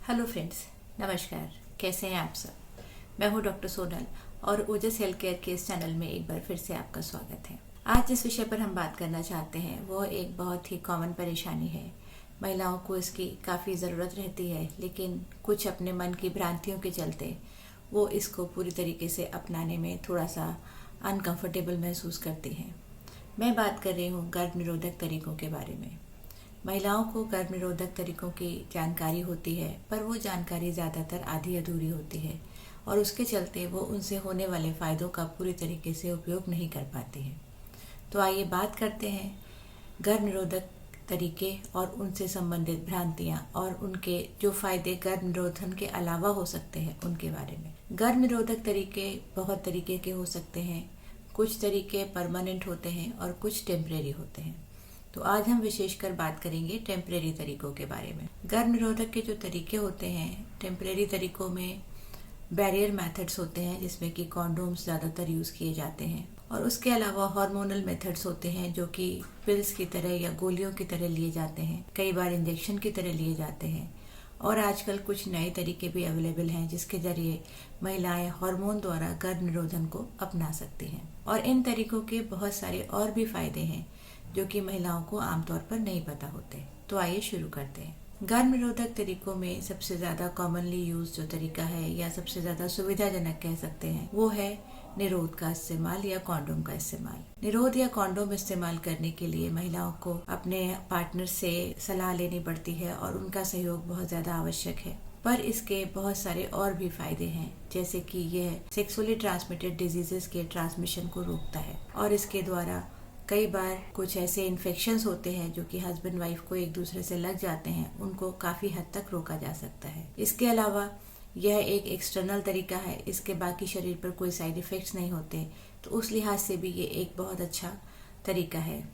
Hello friends, नमस्कार। कैसे हैं आप सब। मैं हूं डॉक्टर सोनल और ओजस हेल्थ केयर के इस चैनल में एक बार फिर से आपका स्वागत है। आज जिस विषय पर हम बात करना चाहते हैं वो एक बहुत ही कॉमन परेशानी है। महिलाओं को इसकी काफ़ी ज़रूरत रहती है, लेकिन कुछ अपने मन की भ्रांतियों के चलते वो इसको पूरी तरीके से अपनाने में थोड़ा सा अनकंफर्टेबल महसूस करती हैं। मैं बात कर रही हूँ गर्भ निरोधक तरीकों के बारे में। महिलाओं को गर्भ निरोधक तरीकों की जानकारी होती है, पर वो जानकारी ज़्यादातर आधी अधूरी होती है और उसके चलते वो उनसे होने वाले फ़ायदों का पूरी तरीके से उपयोग नहीं कर पाती हैं। तो आइए बात करते हैं गर्भ निरोधक तरीके और उनसे संबंधित भ्रांतियाँ और उनके जो फ़ायदे गर्भ निरोधन के अलावा हो सकते हैं उनके बारे में। गर्भ निरोधक तरीके बहुत तरीके के हो सकते हैं। कुछ तरीके परमानेंट होते हैं और कुछ टेम्परेरी होते हैं। तो आज हम विशेषकर बात करेंगे टेम्परेरी तरीकों के बारे में। गर्भ निरोधक के जो तरीके होते हैं, टेम्परेरी तरीकों में बैरियर मेथड्स होते हैं जिसमें कि कॉन्डोम्स ज़्यादातर यूज़ किए जाते हैं, और उसके अलावा हार्मोनल मेथड्स होते हैं जो कि पिल्स की तरह या गोलियों की तरह लिए जाते हैं, कई बार इंजेक्शन की तरह लिए जाते हैं। और आजकल कुछ नए तरीके भी अवेलेबल हैं जिसके जरिए महिलाएं हार्मोन द्वारा गर्भ निरोधन को अपना सकती हैं। और इन तरीकों के बहुत सारे और भी फायदे हैं जो कि महिलाओं को आमतौर पर नहीं पता होते। तो आइए शुरू करते हैं। गर्भ निरोधक तरीकों में सबसे ज़्यादा कॉमनली यूज जो तरीका है या सबसे ज़्यादा सुविधाजनक कह सकते हैं वो है निरोध का इस्तेमाल या कॉन्डोम का इस्तेमाल। निरोध या कॉन्डोम इस्तेमाल करने के लिए महिलाओं को अपने पार्टनर से सलाह लेनी पड़ती है और उनका सहयोग बहुत ज़्यादा आवश्यक है। पर इसके बहुत सारे और भी फायदे हैं, जैसे कि यह सेक्सुअली ट्रांसमिटेड डिजीजेस के ट्रांसमिशन को रोकता है और इसके द्वारा कई बार कुछ ऐसे इन्फेक्शंस होते हैं जो कि हस्बैंड वाइफ को एक दूसरे से लग जाते हैं, उनको काफ़ी हद तक रोका जा सकता है। इसके अलावा यह एक एक्सटर्नल तरीका है, इसके बाकी शरीर पर कोई साइड इफ़ेक्ट्स नहीं होते, तो उस लिहाज से भी ये एक बहुत अच्छा तरीका है।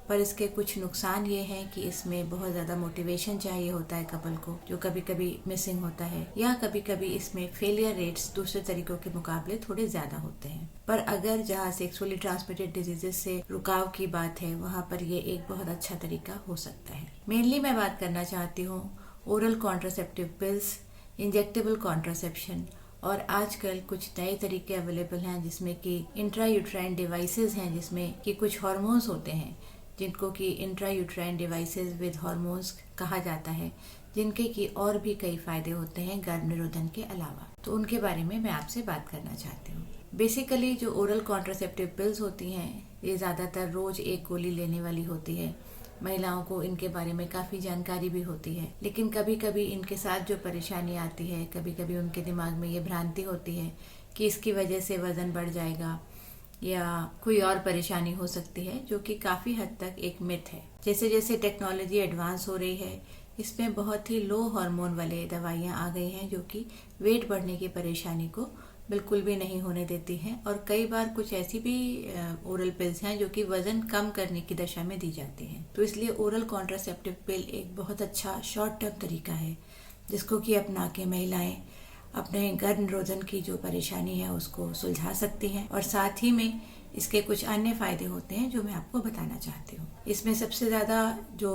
पर इसके कुछ नुकसान ये हैं कि इसमें बहुत ज़्यादा मोटिवेशन चाहिए होता है कपल को, जो कभी कभी मिसिंग होता है, या कभी कभी इसमें फेलियर रेट्स दूसरे तरीकों के मुकाबले थोड़े ज़्यादा होते हैं। पर अगर जहाँ सेक्सुअली ट्रांसमिटेड डिजीजेस से रुकाव की बात है वहाँ पर ये एक बहुत अच्छा तरीका हो सकता है। मेनली मैं बात करना चाहती हूँ oral contraceptive pills, injectable contraception, और आजकल कुछ नए तरीके अवेलेबल हैं जिसमें कि इंट्रायूट्राइन डिवाइसेस हैं, जिसमें कि कुछ हार्मोन्स होते हैं जिनको कि इंट्रायूट्राइन डिवाइसेस विद हार्मोन्स कहा जाता है, जिनके कि और भी कई फायदे होते हैं गर्भ निरोधन के अलावा। तो उनके बारे में मैं आपसे बात करना चाहती हूँ। बेसिकली जो ओरल कॉन्ट्रासेप्टिव पिल्स होती हैं ये ज़्यादातर रोज एक गोली लेने वाली होती है। महिलाओं को इनके बारे में काफ़ी जानकारी भी होती है, लेकिन कभी कभी इनके साथ जो परेशानी आती है, कभी कभी उनके दिमाग में ये भ्रांति होती है कि इसकी वजह से वज़न बढ़ जाएगा या कोई और परेशानी हो सकती है, जो कि काफ़ी हद तक एक मिथ है। जैसे जैसे टेक्नोलॉजी एडवांस हो रही है, इसमें बहुत ही लो हार्मोन वाले दवाइयाँ आ गई हैं जो कि वेट बढ़ने की परेशानी को बिल्कुल भी नहीं होने देती हैं, और कई बार कुछ ऐसी भी ओरल पिल्स हैं जो कि वज़न कम करने की दशा में दी जाती हैं। तो इसलिए ओरल कॉन्ट्रासेप्टिव पिल एक बहुत अच्छा शॉर्ट टर्म तरीका है जिसको कि अपना के महिलाएं अपने गर्भ निरोधन की जो परेशानी है उसको सुलझा सकती हैं। और साथ ही में इसके कुछ अन्य फायदे होते हैं जो मैं आपको बताना चाहती हूँ। इसमें सबसे ज़्यादा जो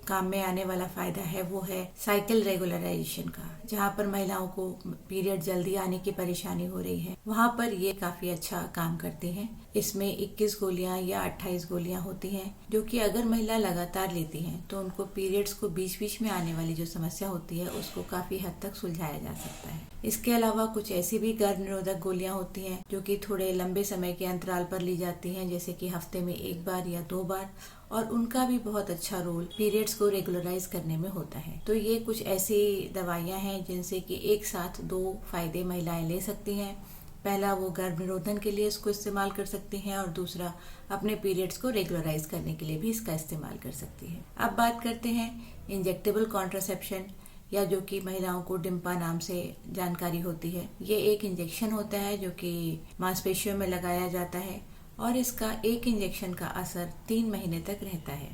काम में आने वाला फायदा है वो है साइकिल रेगुलराइजेशन का। जहाँ पर महिलाओं को पीरियड जल्दी आने की परेशानी हो रही है वहाँ पर ये काफ़ी अच्छा काम करते हैं। इसमें 21 गोलियाँ या 28 गोलियाँ होती हैं जो कि अगर महिला लगातार लेती हैं तो उनको पीरियड्स को बीच बीच में आने वाली जो समस्या होती है उसको काफ़ी हद तक सुलझाया जा सकता है। इसके अलावा कुछ ऐसी भी गर्भ निरोधक गोलियाँ होती हैं जो कि थोड़े लंबे समय के अंतराल पर ली जाती हैं, जैसे कि हफ्ते में 1 बार या 2 बार, और उनका भी बहुत अच्छा रोल पीरियड्स को रेगुलराइज करने में होता है। तो ये कुछ ऐसी दवाइयाँ हैं जिनसे कि एक साथ 2 फायदे महिलाएं ले सकती हैं। पहला, वो गर्भ निरोधन के लिए इसको इस्तेमाल कर सकती हैं, और दूसरा अपने पीरियड्स को रेगुलराइज करने के लिए भी इसका इस्तेमाल कर सकती हैं। अब बात करते हैं इंजेक्टेबल कॉन्ट्रासेप्शन, या जो कि महिलाओं को डिम्पा नाम से जानकारी होती है। ये एक इंजेक्शन होता है जो कि मांसपेशियों में लगाया जाता है, और इसका एक इंजेक्शन का असर 3 महीने तक रहता है।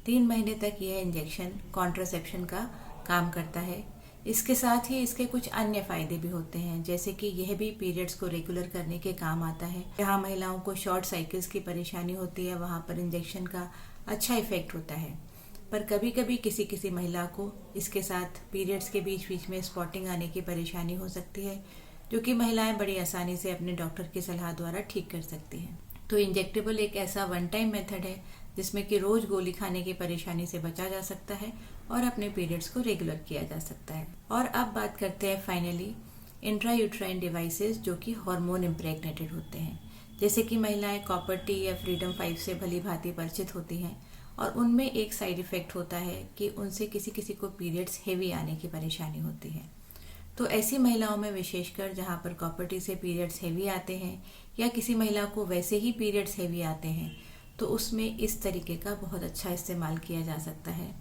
3 महीने तक यह इंजेक्शन कॉन्ट्रासेप्शन का काम करता है। इसके साथ ही इसके कुछ अन्य फायदे भी होते हैं, जैसे कि यह भी पीरियड्स को रेगुलर करने के काम आता है। जहाँ महिलाओं को शॉर्ट साइकिल्स की परेशानी होती है वहाँ पर इंजेक्शन का अच्छा इफेक्ट होता है। पर कभी कभी किसी किसी महिला को इसके साथ पीरियड्स के बीच बीच में स्पॉटिंग आने की परेशानी हो सकती है, जो कि महिलाएं बड़ी आसानी से अपने डॉक्टर की सलाह द्वारा ठीक कर सकती हैं। तो इंजेक्टेबल एक ऐसा वन टाइम मेथड है जिसमें कि रोज गोली खाने की परेशानी से बचा जा सकता है और अपने पीरियड्स को रेगुलर किया जा सकता है। और अब बात करते हैं फाइनली इंट्रायूट्राइन डिवाइसेस जो कि हार्मोन इम्प्रेग्नेटेड होते हैं। जैसे कि महिलाएं कॉपर टी या फ्रीडम 5 से भली भांति परिचित होती हैं और उनमें एक साइड इफेक्ट होता है कि उनसे किसी किसी को पीरियड्स हेवी आने की परेशानी होती है। तो ऐसी महिलाओं में विशेषकर जहाँ पर कॉपर टी से पीरियड्स हेवी आते हैं या किसी महिला को वैसे ही पीरियड्स हेवी आते हैं, तो उसमें इस तरीके का बहुत अच्छा इस्तेमाल किया जा सकता है।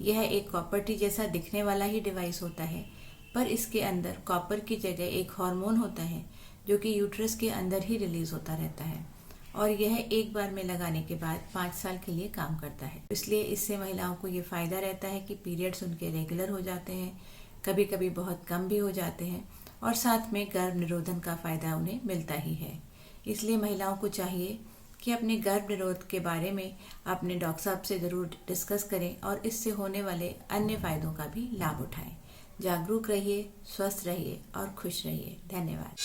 यह एक कॉपर टी जैसा दिखने वाला ही डिवाइस होता है, पर इसके अंदर कॉपर की जगह एक हार्मोन होता है जो कि यूट्रस के अंदर ही रिलीज होता रहता है और यह एक बार में लगाने के बाद 5 साल के लिए काम करता है। इसलिए इससे महिलाओं को ये फायदा रहता है कि पीरियड्स उनके रेगुलर हो जाते हैं, कभी कभी बहुत कम भी हो जाते हैं और साथ में गर्भ निरोधन का फायदा उन्हें मिलता ही है। इसलिए महिलाओं को चाहिए कि अपने गर्भ निरोध के बारे में अपने डॉक्टर साहब से ज़रूर डिस्कस करें और इससे होने वाले अन्य फायदों का भी लाभ उठाएं। जागरूक रहिए, स्वस्थ रहिए और खुश रहिए। धन्यवाद।